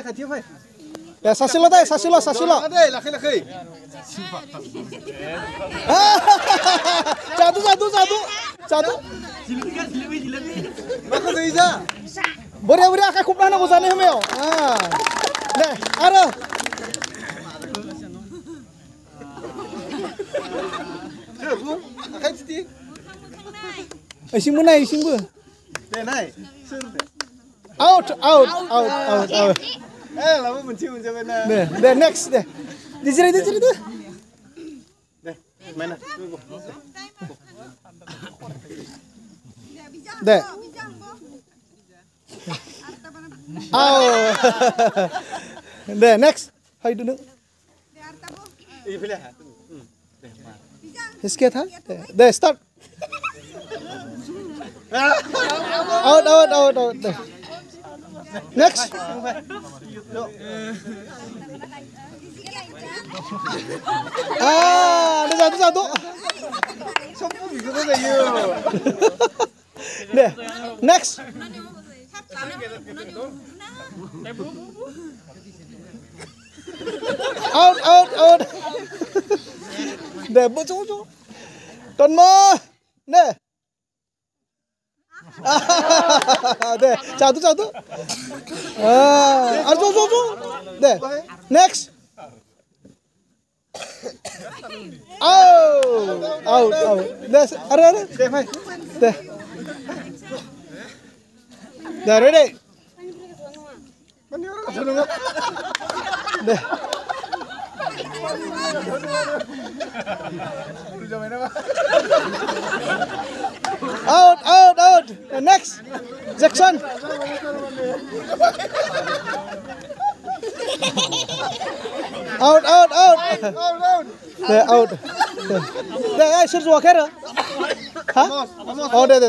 खाथियाव फै दे सासेल' दे सासेल' दे लाखै जादु माखौ जायो जा बरिया आखाइ खबना होनांगौ जानाय समायाव दे आरो आखाइ थुदि इसिंबो नाय इसिंबो दे नाय सोर आउट लाबो मोनसे मोनजाबाय ना दे नेक्स्ट दे जिरायदो दे माना दे दे नेक्स्ट फैदो नों हिसके था they start out they next ada satu sopo bigono zayo deh next out deh bocor ton mo deh deh satu arjo deh next out deh ada deh deh ready deh out next Jackson out deh out deh sir suka kira hah oh deh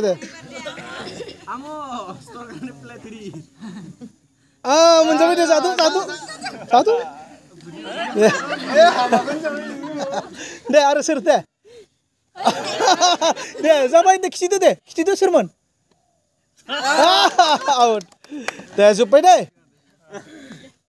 menjadi dia satu deh harus sir deh sampai deh kisitu sirman out deh supaya deh